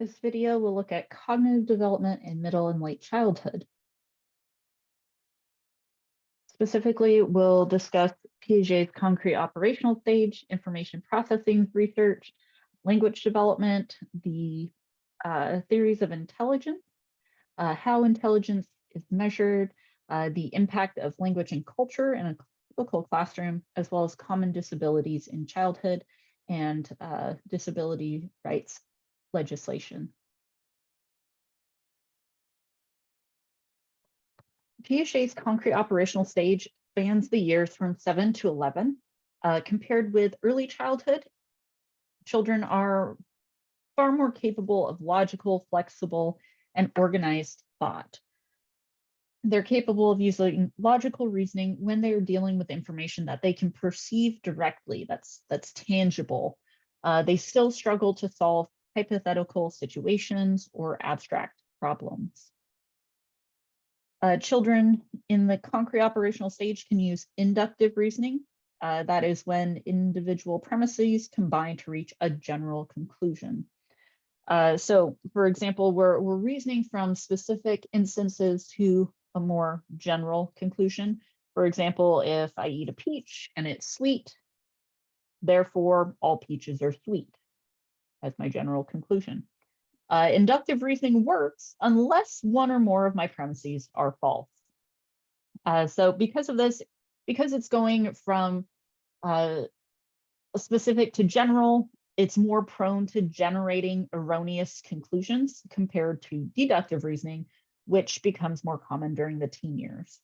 This video will look at cognitive development in middle and late childhood. Specifically, we'll discuss Piaget's concrete operational stage, information processing research, language development, the theories of intelligence, how intelligence is measured, the impact of language and culture in a typical classroom, as well as common disabilities in childhood and disability rights legislation. Piaget's concrete operational stage spans the years from 7 to 11. Compared with early childhood, children are far more capable of logical, flexible, and organized thought. They're capable of using logical reasoning when they are dealing with information that they can perceive directly, that's tangible. They still struggle to solve hypothetical situations or abstract problems. Children in the concrete operational stage can use inductive reasoning. That is when individual premises combine to reach a general conclusion. So, for example, we're reasoning from specific instances to a more general conclusion. For example, if I eat a peach and it's sweet, therefore all peaches are sweet, as my general conclusion. Inductive reasoning works unless one or more of my premises are false. So because of this, because it's going from specific to general, it's more prone to generating erroneous conclusions compared to deductive reasoning, which becomes more common during the teen years.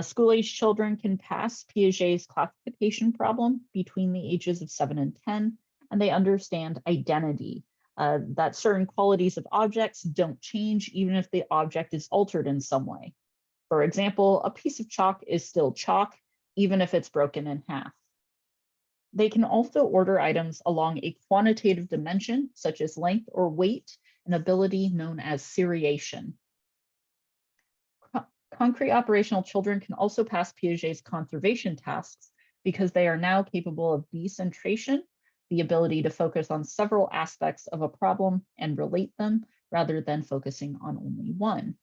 School-age children can pass Piaget's classification problem between the ages of 7 and 10, and they understand identity. That certain qualities of objects don't change even if the object is altered in some way. For example, a piece of chalk is still chalk, even if it's broken in half. They can also order items along a quantitative dimension, such as length or weight, an ability known as seriation. Concrete operational children can also pass Piaget's conservation tasks because they are now capable of decentration, the ability to focus on several aspects of a problem and relate them rather than focusing on only one.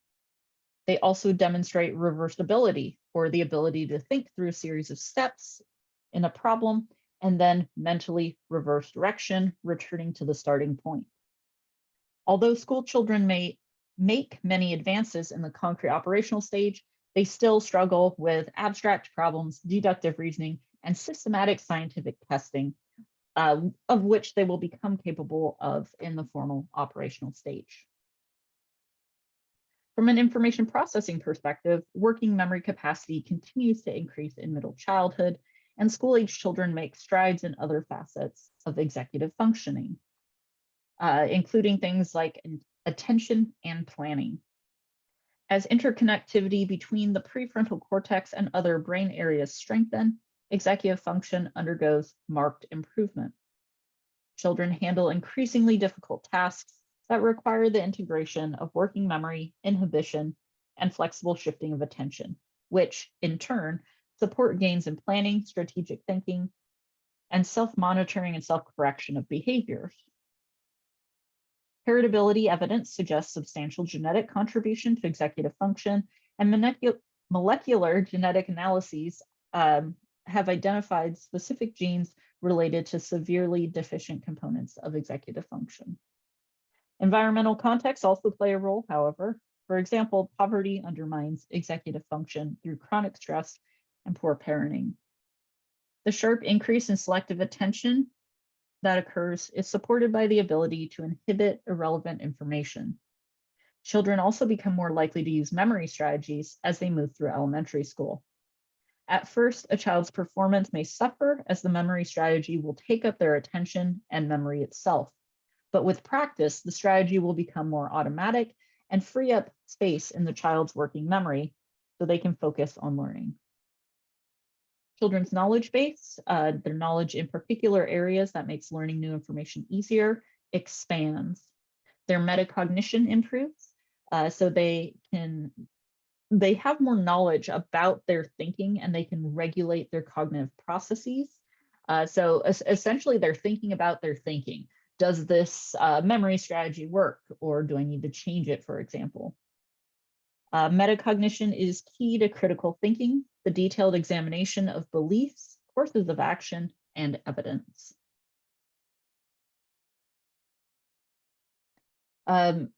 They also demonstrate reversibility, or the ability to think through a series of steps in a problem and then mentally reverse direction, returning to the starting point. Although school children may make many advances in the concrete operational stage, they still struggle with abstract problems, deductive reasoning, and systematic scientific testing, of which they will become capable of in the formal operational stage. From an information processing perspective, working memory capacity continues to increase in middle childhood, and school-age children make strides in other facets of executive functioning, including things like attention and planning. As interconnectivity between the prefrontal cortex and other brain areas strengthen, executive function undergoes marked improvement. Children handle increasingly difficult tasks that require the integration of working memory, inhibition, and flexible shifting of attention, which in turn support gains in planning, strategic thinking, and self-monitoring and self-correction of behaviors. Heritability evidence suggests substantial genetic contribution to executive function, and molecular genetic analyses have identified specific genes related to severely deficient components of executive function. Environmental contexts also play a role, however. For example, poverty undermines executive function through chronic stress and poor parenting. The sharp increase in selective attention that occurs is supported by the ability to inhibit irrelevant information. Children also become more likely to use memory strategies as they move through elementary school. At first, a child's performance may suffer as the memory strategy will take up their attention and memory itself. But with practice, the strategy will become more automatic and free up space in the child's working memory so they can focus on learning. Children's knowledge base, their knowledge in particular areas that makes learning new information easier, expands. Their metacognition improves, so they have more knowledge about their thinking and they can regulate their cognitive processes. So essentially they're thinking about their thinking. Does this memory strategy work, or do I need to change it, for example? Metacognition is key to critical thinking, the detailed examination of beliefs, courses of action, and evidence. So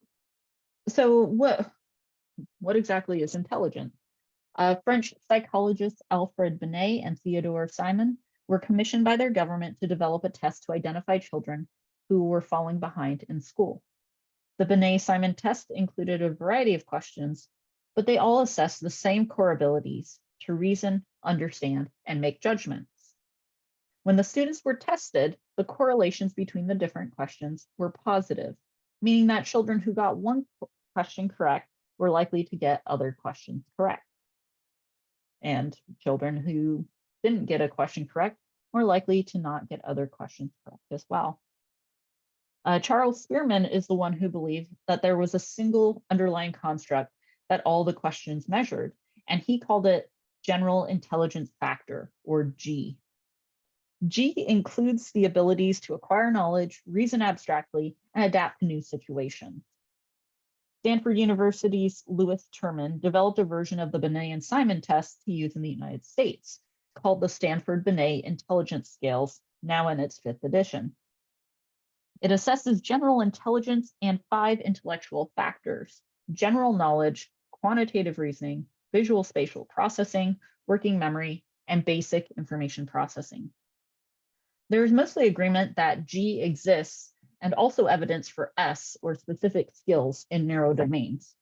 what exactly is intelligence? French psychologists Alfred Binet and Theodore Simon were commissioned by their government to develop a test to identify children who were falling behind in school. The Binet-Simon test included a variety of questions, but they all assessed the same core abilities to reason, understand, and make judgments. When the students were tested, the correlations between the different questions were positive, meaning that children who got one question correct were likely to get other questions correct. And children who didn't get a question correct were likely to not get other questions correct as well. Charles Spearman is the one who believed that there was a single underlying construct that all the questions measured, and he called it General Intelligence Factor, or G. G includes the abilities to acquire knowledge, reason abstractly, and adapt to new situations. Stanford University's Lewis Terman developed a version of the Binet and Simon test to use in the United States, called the Stanford Binet Intelligence Scales, now in its 5th edition. It assesses general intelligence and 5 intellectual factors: general knowledge, quantitative reasoning, visual spatial processing, working memory, and basic information processing. There is mostly agreement that G exists, and also evidence for S, or specific skills, in narrow domains.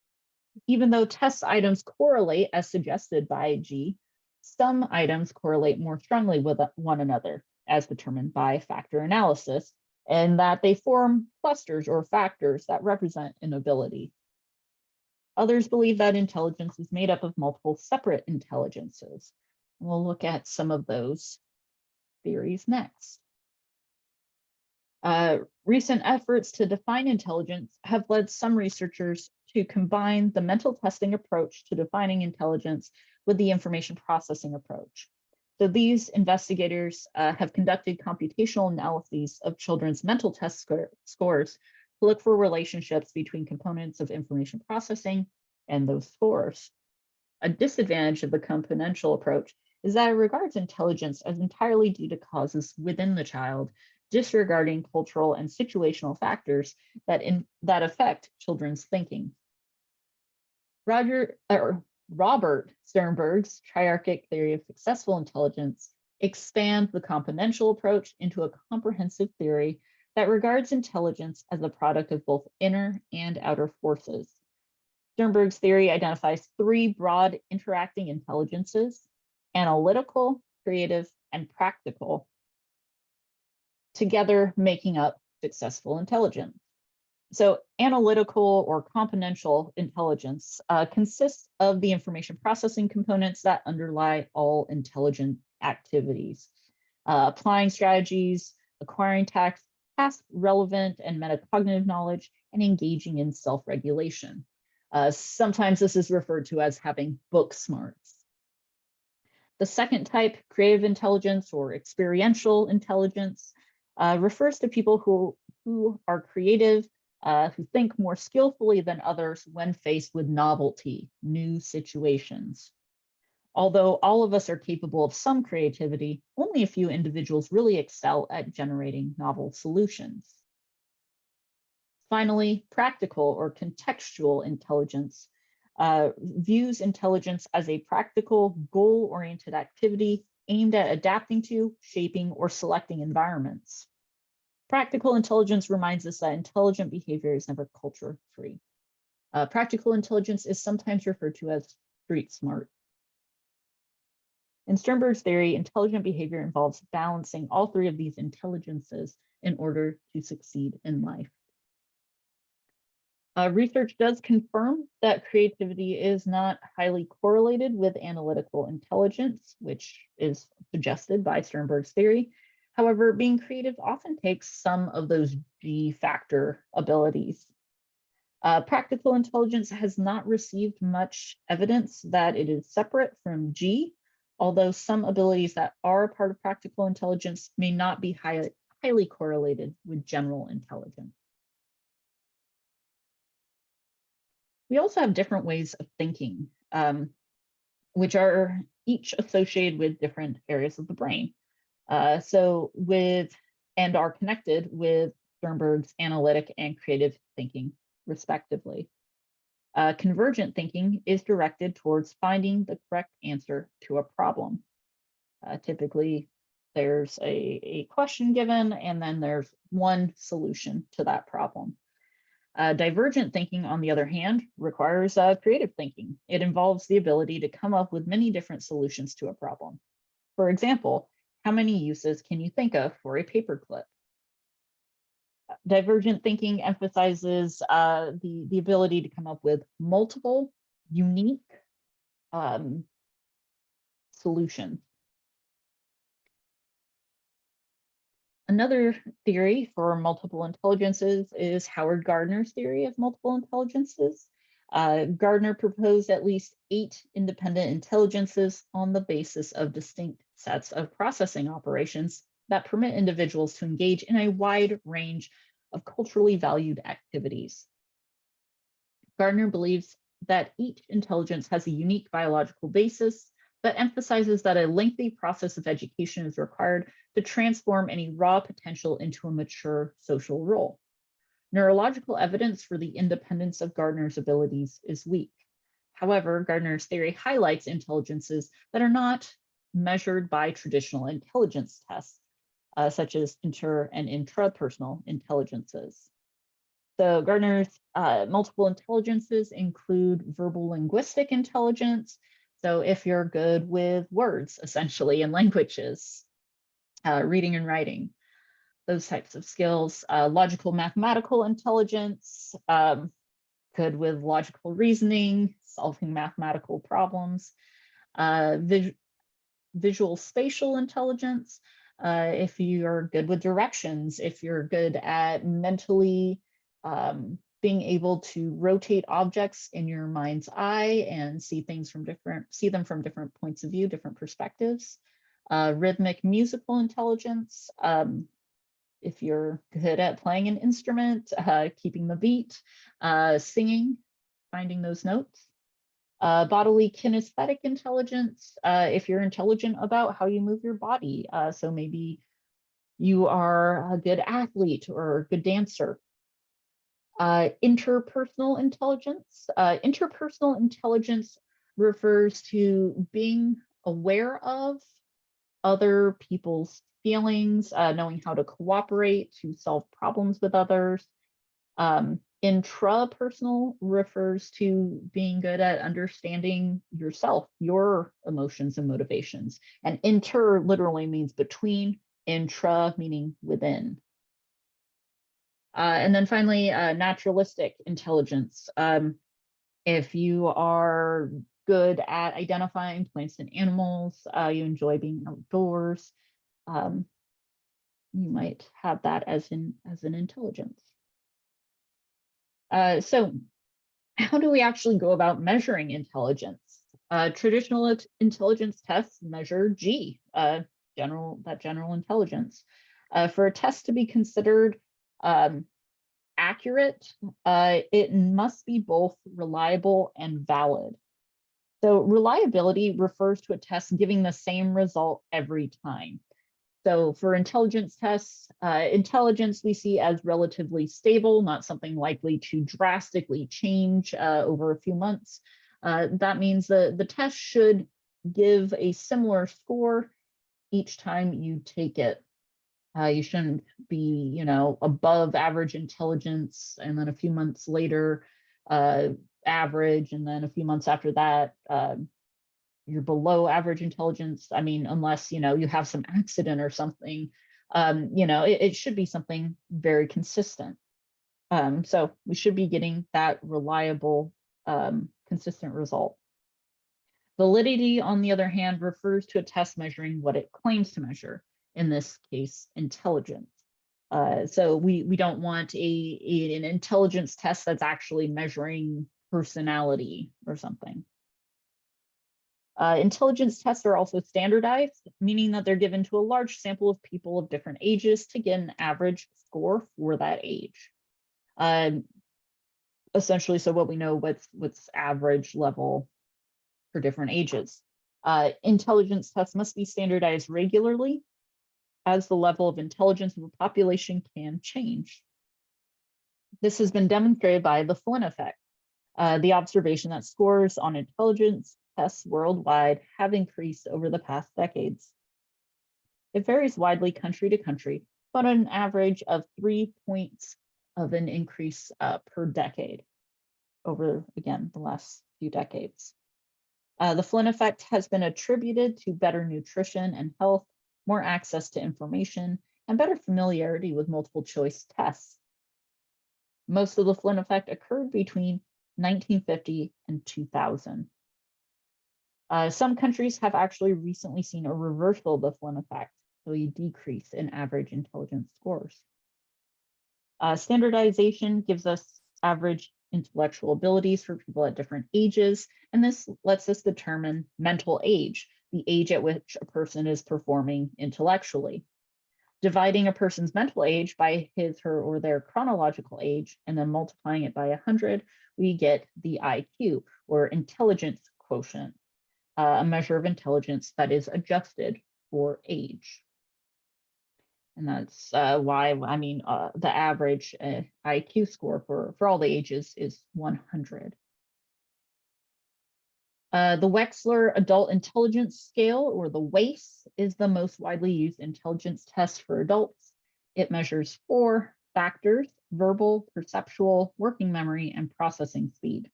Even though test items correlate as suggested by G, some items correlate more strongly with one another, as determined by factor analysis, and that they form clusters or factors that represent an ability. Others believe that intelligence is made up of multiple separate intelligences. We'll look at some of those theories next. Recent efforts to define intelligence have led some researchers to combine the mental testing approach to defining intelligence with the information processing approach. So these investigators have conducted computational analyses of children's mental test scores to look for relationships between components of information processing and those scores. A disadvantage of the componential approach is that it regards intelligence as entirely due to causes within the child, disregarding cultural and situational factors that affect children's thinking. Robert Sternberg's triarchic theory of successful intelligence expands the componential approach into a comprehensive theory that regards intelligence as a product of both inner and outer forces. Sternberg's theory identifies 3 broad interacting intelligences: analytical, creative, and practical, together making up successful intelligence. So analytical or componential intelligence consists of the information processing components that underlie all intelligent activities, applying strategies, acquiring task relevant and metacognitive knowledge, and engaging in self-regulation. Sometimes this is referred to as having book smarts. The second type, creative intelligence or experiential intelligence, refers to people who are creative, who think more skillfully than others when faced with novelty, new situations. Although all of us are capable of some creativity, only a few individuals really excel at generating novel solutions. Finally, practical or contextual intelligence views intelligence as a practical, goal-oriented activity aimed at adapting to, shaping, or selecting environments. Practical intelligence reminds us that intelligent behavior is never culture-free. Practical intelligence is sometimes referred to as street smart. In Sternberg's theory, intelligent behavior involves balancing all 3 of these intelligences in order to succeed in life. Research does confirm that creativity is not highly correlated with analytical intelligence, which is suggested by Sternberg's theory. However, being creative often takes some of those G factor abilities. Practical intelligence has not received much evidence that it is separate from G, although some abilities that are part of practical intelligence may not be highly correlated with general intelligence. We also have different ways of thinking, which are each associated with different areas of the brain. And are connected with Sternberg's analytic and creative thinking, respectively. Convergent thinking is directed towards finding the correct answer to a problem. Typically, there's a question given, and then there's one solution to that problem. Divergent thinking, on the other hand, requires creative thinking. It involves the ability to come up with many different solutions to a problem. For example, how many uses can you think of for a paperclip? Divergent thinking emphasizes the ability to come up with multiple, unique solutions. Another theory for multiple intelligences is Howard Gardner's theory of multiple intelligences. Gardner proposed at least 8 independent intelligences on the basis of distinct sets of processing operations that permit individuals to engage in a wide range of culturally valued activities. Gardner believes that each intelligence has a unique biological basis, but emphasizes that a lengthy process of education is required to transform any raw potential into a mature social role. Neurological evidence for the independence of Gardner's abilities is weak. However, Gardner's theory highlights intelligences that are not measured by traditional intelligence tests, such as inter and intrapersonal intelligences. So Gardner's multiple intelligences include verbal linguistic intelligence. So if you're good with words, essentially, and languages, reading and writing, those types of skills. Logical mathematical intelligence, good with logical reasoning, solving mathematical problems. Visual spatial intelligence, if you're good with directions, if you're good at mentally being able to rotate objects in your mind's eye and see them from different points of view, different perspectives. Rhythmic musical intelligence, if you're good at playing an instrument, keeping the beat, singing, finding those notes. Bodily kinesthetic intelligence, if you're intelligent about how you move your body. So maybe you are a good athlete or a good dancer. Interpersonal intelligence. Interpersonal intelligence refers to being aware of other people's feelings, knowing how to cooperate to solve problems with others. Intrapersonal refers to being good at understanding yourself, your emotions and motivations. And inter literally means between, intra meaning within. And then finally, naturalistic intelligence. If you are good at identifying plants and animals, you enjoy being outdoors, you might have that as an intelligence. So how do we actually go about measuring intelligence? Traditional intelligence tests measure G, general intelligence. For a test to be considered accurate, it must be both reliable and valid. So reliability refers to a test giving the same result every time. So for intelligence tests, intelligence we see as relatively stable, not something likely to drastically change over a few months. That means the test should give a similar score each time you take it. You shouldn't be, above average intelligence, and then a few months later, average, and then a few months after that, you're below average intelligence. I mean, unless, you have some accident or something, it should be something very consistent. So we should be getting that reliable, consistent result. Validity, on the other hand, refers to a test measuring what it claims to measure, in this case, intelligence. So we don't want an intelligence test that's actually measuring personality or something. Intelligence tests are also standardized, meaning that they're given to a large sample of people of different ages to get an average score for that age. Essentially, so what we know what's average level for different ages. Intelligence tests must be standardized regularly as the level of intelligence of a population can change. This has been demonstrated by the Flynn effect, the observation that scores on intelligence tests worldwide have increased over the past decades. It varies widely country to country, but an average of 3 points of an increase per decade over, again, the last few decades. The Flynn effect has been attributed to better nutrition and health, more access to information, and better familiarity with multiple choice tests. Most of the Flynn effect occurred between 1950 and 2000. Some countries have actually recently seen a reversal of the Flynn effect, so a decrease in average intelligence scores. Standardization gives us average intellectual abilities for people at different ages, and this lets us determine mental age, the age at which a person is performing intellectually. Dividing a person's mental age by his, her, or their chronological age, and then multiplying it by 100, we get the IQ, or intelligence quotient, a measure of intelligence that is adjusted for age. And that's why, I mean, the average IQ score for all the ages is 100. The Wechsler Adult Intelligence Scale, or the WAIS, is the most widely used intelligence test for adults. It measures 4 factors: verbal, perceptual, working memory, and processing speed.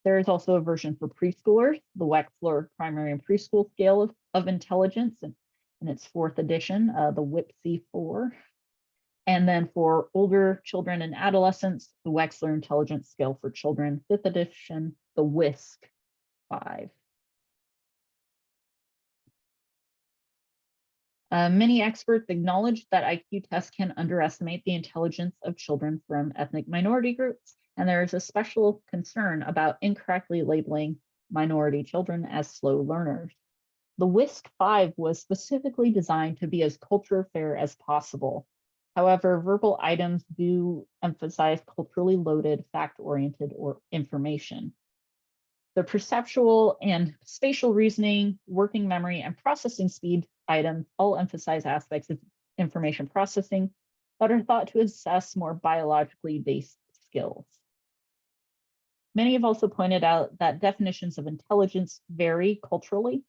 There is also a version for preschoolers, the Wechsler Primary and Preschool Scale of Intelligence, and in its 4th edition, the WIPSI-4. And then for older children and adolescents, the Wechsler Intelligence Scale for Children, 5th edition, the WISC-5. Many experts acknowledge that IQ tests can underestimate the intelligence of children from ethnic minority groups, and there is a special concern about incorrectly labeling minority children as slow learners. The WISC-5 was specifically designed to be as culture fair as possible. However, verbal items do emphasize culturally loaded, fact-oriented information. The perceptual and spatial reasoning, working memory, and processing speed items all emphasize aspects of information processing that are thought to assess more biologically based skills. Many have also pointed out that definitions of intelligence vary culturally,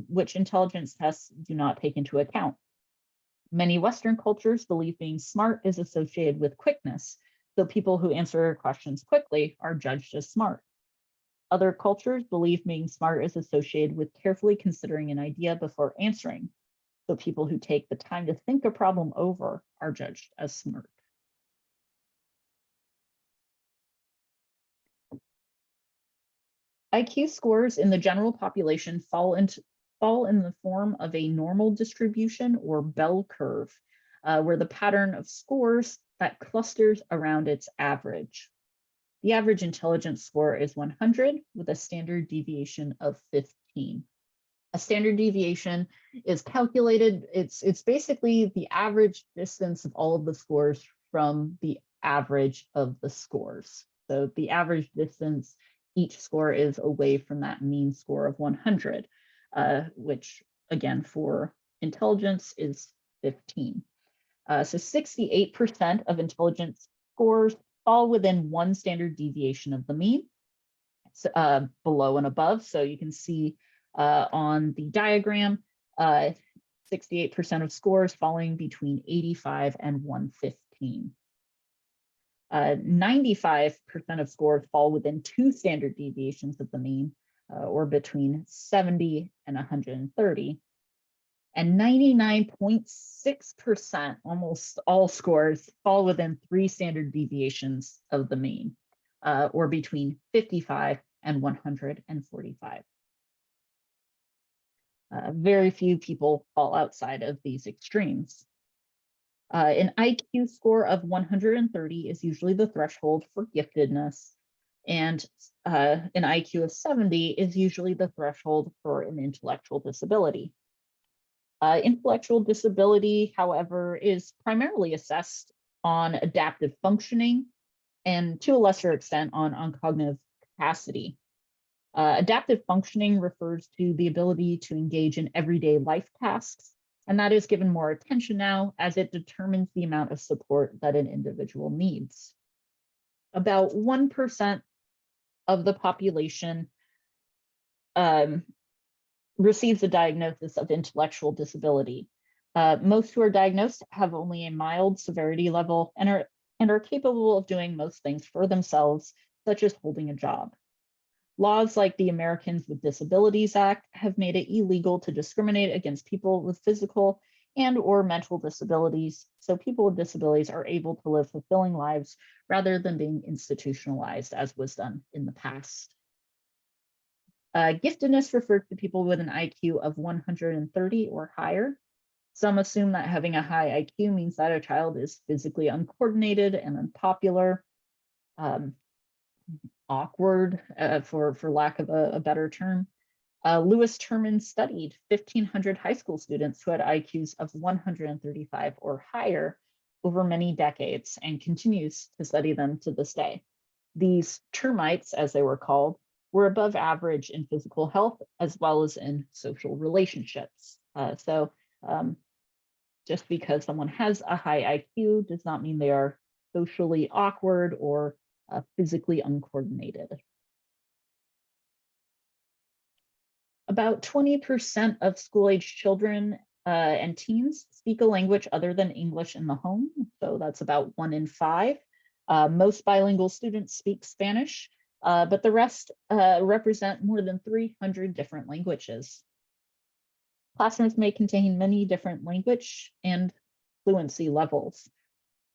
which intelligence tests do not take into account. Many Western cultures believe being smart is associated with quickness, so people who answer questions quickly are judged as smart. Other cultures believe being smart is associated with carefully considering an idea before answering, so people who take the time to think a problem over are judged as smart. IQ scores in the general population fall in the form of a normal distribution, or bell curve, where the pattern of scores that clusters around its average. The average intelligence score is 100 with a standard deviation of 15. A standard deviation is calculated, it's basically the average distance of all of the scores from the average of the scores. So the average distance each score is away from that mean score of 100, which again for intelligence is 15. So 68% of intelligence scores fall within one standard deviation of the mean, below and above. So you can see on the diagram, 68% of scores falling between 85 and 115. 95% of scores fall within 2 standard deviations of the mean, or between 70 and 130. And 99.6%, almost all scores, fall within 3 standard deviations of the mean, or between 55 and 145. Very few people fall outside of these extremes. An IQ score of 130 is usually the threshold for giftedness. And an IQ of 70 is usually the threshold for an intellectual disability. Intellectual disability, however, is primarily assessed on adaptive functioning and to a lesser extent on cognitive capacity. Adaptive functioning refers to the ability to engage in everyday life tasks, and that is given more attention now as it determines the amount of support that an individual needs. About 1% of the population receives a diagnosis of intellectual disability. Most who are diagnosed have only a mild severity level and are capable of doing most things for themselves, such as holding a job. Laws like the Americans with Disabilities Act have made it illegal to discriminate against people with physical and or mental disabilities, so people with disabilities are able to live fulfilling lives rather than being institutionalized as was done in the past. Giftedness refers to people with an IQ of 130 or higher. Some assume that having a high IQ means that a child is physically uncoordinated and unpopular, awkward, for lack of a better term. Lewis Terman studied 1,500 high school students who had IQs of 135 or higher over many decades and continues to study them to this day. These termites, as they were called, were above average in physical health as well as in social relationships. Just because someone has a high IQ does not mean they are socially awkward or physically uncoordinated. About 20% of school-age children and teens speak a language other than English in the home, so that's about 1 in 5. Most bilingual students speak Spanish, but the rest represent more than 300 different languages. Classrooms may contain many different language and fluency levels.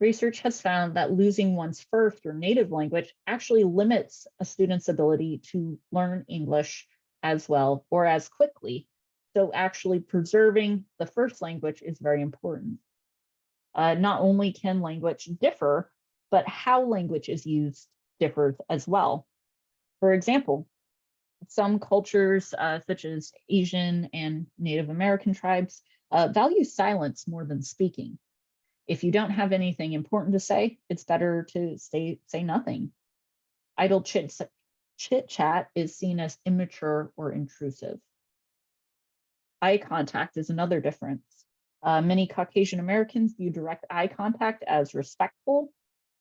Research has found that losing one's first or native language actually limits a student's ability to learn English as well or as quickly. So actually preserving the first language is very important. Not only can language differ, but how language is used differs as well. For example, some cultures, such as Asian and Native American tribes, value silence more than speaking. If you don't have anything important to say, it's better to say nothing. Idle chit-chat is seen as immature or intrusive. Eye contact is another difference. Many Caucasian Americans view direct eye contact as respectful,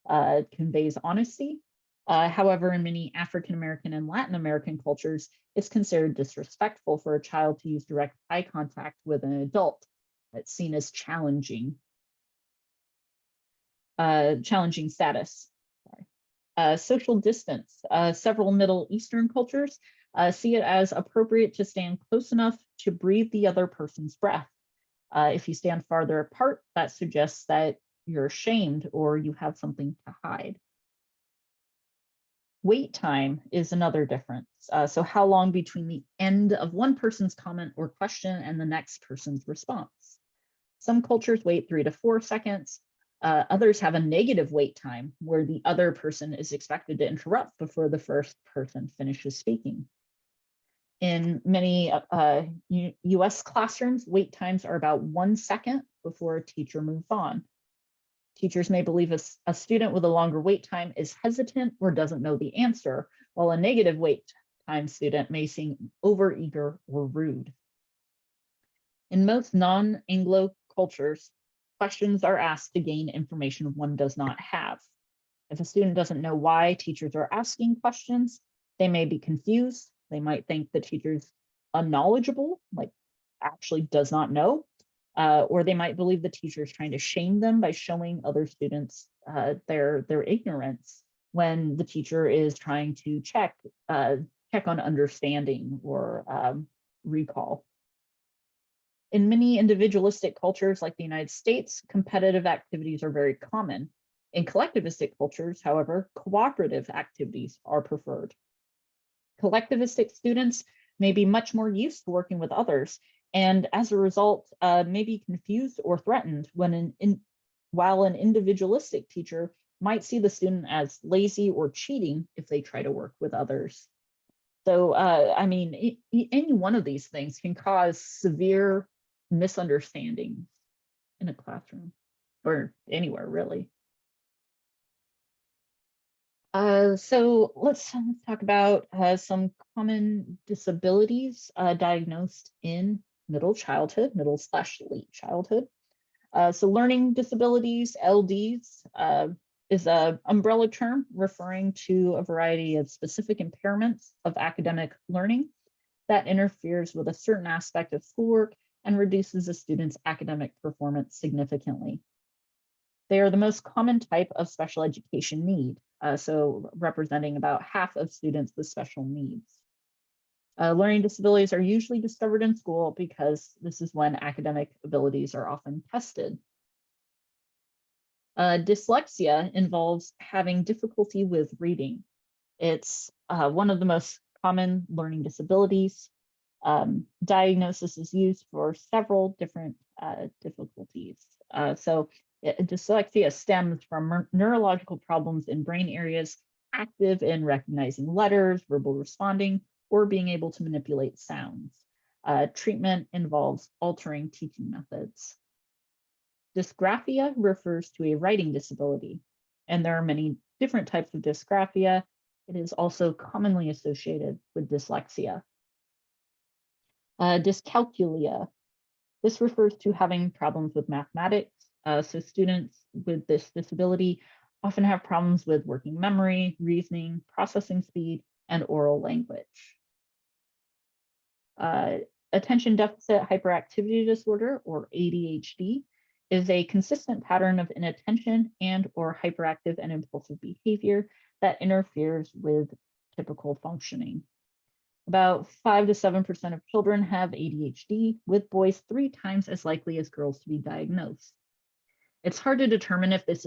conveys honesty. However, in many African American and Latin American cultures, it's considered disrespectful for a child to use direct eye contact with an adult. It's seen as challenging status. Social distance. Several Middle Eastern cultures see it as appropriate to stand close enough to breathe the other person's breath. If you stand farther apart, that suggests that you're ashamed or you have something to hide. Wait time is another difference. So how long between the end of one person's comment or question and the next person's response? Some cultures wait 3 to 4 seconds. Others have a negative wait time where the other person is expected to interrupt before the first person finishes speaking. In many US classrooms, wait times are about 1 second before a teacher moves on. Teachers may believe a student with a longer wait time is hesitant or doesn't know the answer, while a negative wait time student may seem overeager or rude. In most non-Anglo cultures, questions are asked to gain information one does not have. If a student doesn't know why teachers are asking questions, they may be confused. They might think the teacher's unknowledgeable, like actually does not know, or they might believe the teacher is trying to shame them by showing other students their ignorance when the teacher is trying to check on understanding or recall. In many individualistic cultures like the United States, competitive activities are very common. In collectivistic cultures, however, cooperative activities are preferred. Collectivistic students may be much more used to working with others, and as a result, may be confused or threatened while an individualistic teacher might see the student as lazy or cheating if they try to work with others. So, I mean, any one of these things can cause severe misunderstandings in a classroom or anywhere, really. So let's talk about some common disabilities diagnosed in middle / late childhood. So learning disabilities, LDs, is an umbrella term referring to a variety of specific impairments of academic learning that interferes with a certain aspect of schoolwork and reduces a student's academic performance significantly. They are the most common type of special education need, so representing about half of students with special needs. Learning disabilities are usually discovered in school because this is when academic abilities are often tested. Dyslexia involves having difficulty with reading. It's one of the most common learning disabilities. Diagnosis is used for several different difficulties. Dyslexia stems from neurological problems in brain areas active in recognizing letters, verbal responding, or being able to manipulate sounds. Treatment involves altering teaching methods. Dysgraphia refers to a writing disability, and there are many different types of dysgraphia. It is also commonly associated with dyslexia. Dyscalculia. This refers to having problems with mathematics. So students with this disability often have problems with working memory, reasoning, processing speed, and oral language. Attention deficit hyperactivity disorder, or ADHD, is a consistent pattern of inattention and or hyperactive and impulsive behavior that interferes with typical functioning. About 5 to 7% of children have ADHD, with boys 3 times as likely as girls to be diagnosed. It's hard to determine if it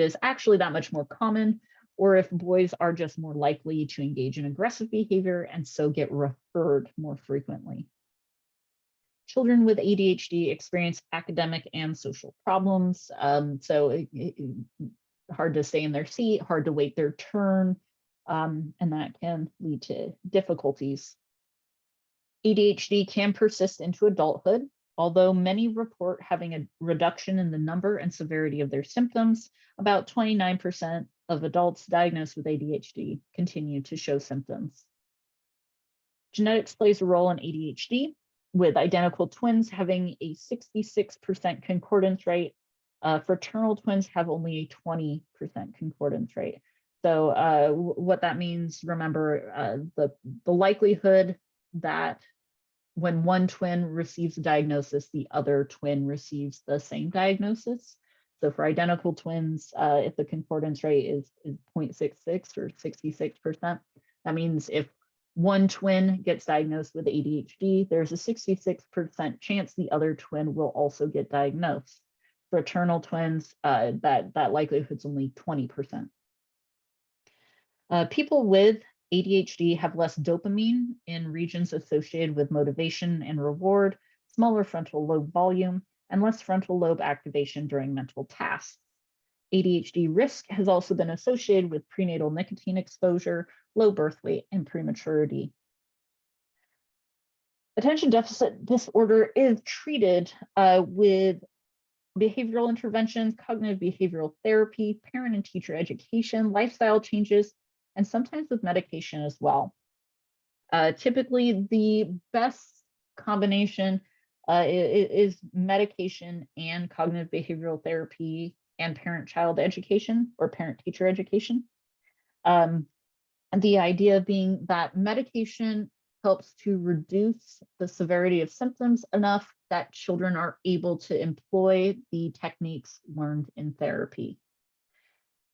is actually that much more common, or if boys are just more likely to engage in aggressive behavior and so get referred more frequently. Children with ADHD experience academic and social problems, hard to stay in their seat, hard to wait their turn, and that can lead to difficulties. ADHD can persist into adulthood, although many report having a reduction in the number and severity of their symptoms. About 29% of adults diagnosed with ADHD continue to show symptoms. Genetics plays a role in ADHD, with identical twins having a 66% concordance rate. Fraternal twins have only a 20% concordance rate. So what that means, remember, the likelihood that when one twin receives a diagnosis, the other twin receives the same diagnosis. So for identical twins, if the concordance rate is 0.66 or 66%, that means if one twin gets diagnosed with ADHD, there's a 66% chance the other twin will also get diagnosed. Fraternal twins, that likelihood's only 20%. People with ADHD have less dopamine in regions associated with motivation and reward, smaller frontal lobe volume, and less frontal lobe activation during mental tasks. ADHD risk has also been associated with prenatal nicotine exposure, low birth weight, and prematurity. Attention deficit disorder is treated with behavioral interventions, cognitive behavioral therapy, parent and teacher education, lifestyle changes, and sometimes with medication as well. Typically, the best combination is medication and cognitive behavioral therapy and parent-child education or parent-teacher education. The idea being that medication helps to reduce the severity of symptoms enough that children are able to employ the techniques learned in therapy.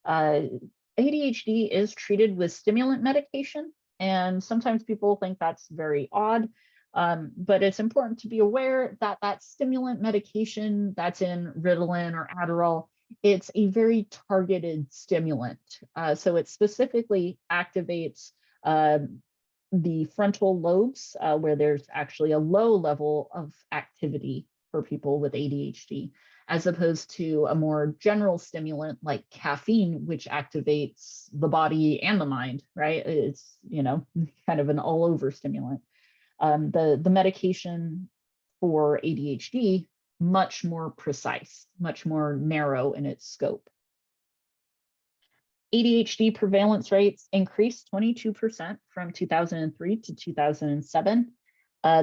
ADHD is treated with stimulant medication, and sometimes people think that's very odd, but it's important to be aware that that stimulant medication that's in Ritalin or Adderall, it's a very targeted stimulant. So it specifically activates the frontal lobes where there's actually a low level of activity for people with ADHD. as opposed to a more general stimulant like caffeine, which activates the body and the mind, right? It's, kind of an all over stimulant. The medication for ADHD, much more precise, much more narrow in its scope. ADHD prevalence rates increased 22% from 2003 to 2007.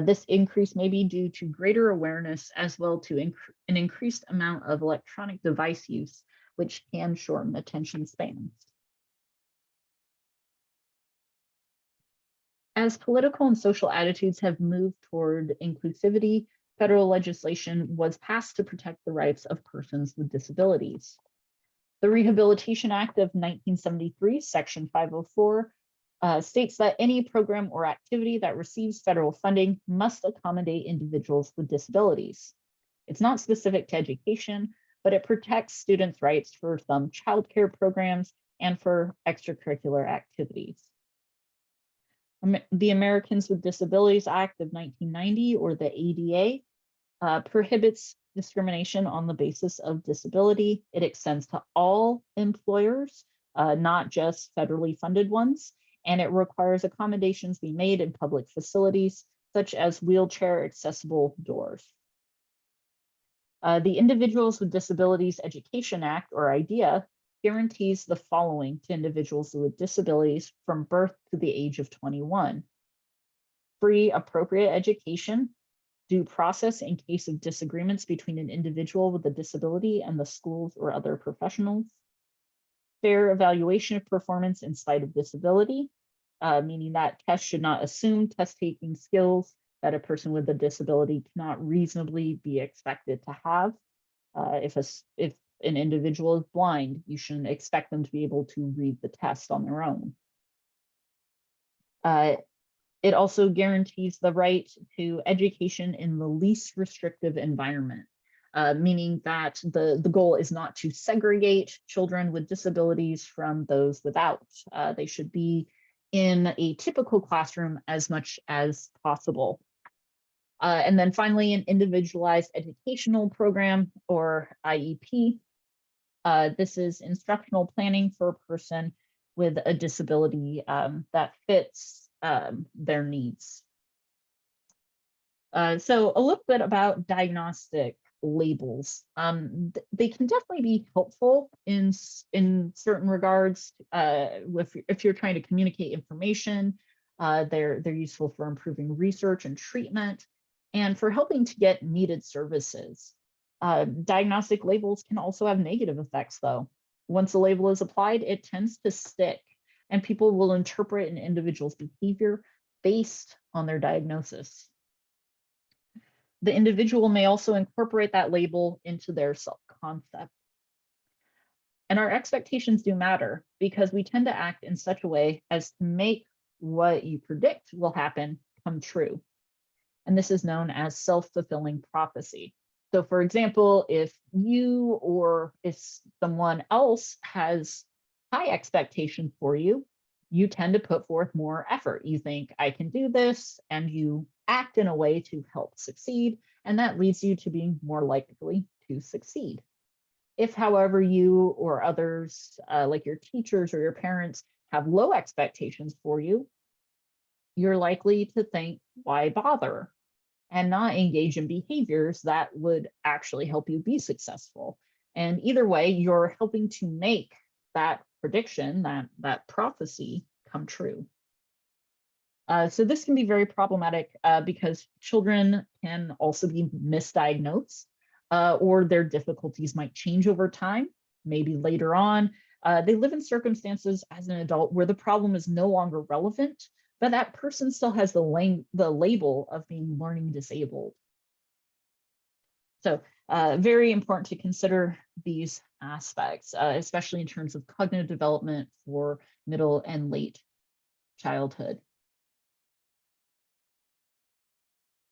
This increase may be due to greater awareness as well to an increased amount of electronic device use, which can shorten attention spans. As political and social attitudes have moved toward inclusivity, federal legislation was passed to protect the rights of persons with disabilities. The Rehabilitation Act of 1973, Section 504, states that any program or activity that receives federal funding must accommodate individuals with disabilities. It's not specific to education, but it protects students' rights for some childcare programs and for extracurricular activities. The Americans with Disabilities Act of 1990, or the ADA, prohibits discrimination on the basis of disability. It extends to all employers, not just federally funded ones, and it requires accommodations be made in public facilities, such as wheelchair accessible doors. The Individuals with Disabilities Education Act, or IDEA, guarantees the following to individuals with disabilities from birth to the age of 21. Free appropriate education, due process in case of disagreements between an individual with a disability and the schools or other professionals, fair evaluation of performance in spite of disability, meaning that tests should not assume test-taking skills that a person with a disability cannot reasonably be expected to have. If an individual is blind, you shouldn't expect them to be able to read the test on their own. It also guarantees the right to education in the least restrictive environment, meaning that the goal is not to segregate children with disabilities from those without. They should be in a typical classroom as much as possible. And then finally, an individualized educational program, or IEP. This is instructional planning for a person with a disability that fits their needs. So a little bit about diagnostic labels. They can definitely be helpful in certain regards. If you're trying to communicate information, they're useful for improving research and treatment, and for helping to get needed services. Diagnostic labels can also have negative effects, though. Once a label is applied, it tends to stick, and people will interpret an individual's behavior based on their diagnosis. The individual may also incorporate that label into their self-concept. And our expectations do matter, because we tend to act in such a way as to make what you predict will happen come true. And this is known as self-fulfilling prophecy. So for example, if you or if someone else has high expectations for you, you tend to put forth more effort. You think, I can do this, and you act in a way to help succeed, and that leads you to being more likely to succeed. If, however, you or others, like your teachers or your parents, have low expectations for you, you're likely to think, why bother? And not engage in behaviors that would actually help you be successful. And either way, you're helping to make that prediction, that prophecy, come true. So this can be very problematic because children can also be misdiagnosed, or their difficulties might change over time, maybe later on. They live in circumstances as an adult where the problem is no longer relevant, but that person still has the label of being learning disabled. So very important to consider these aspects, especially in terms of cognitive development for middle and late childhood.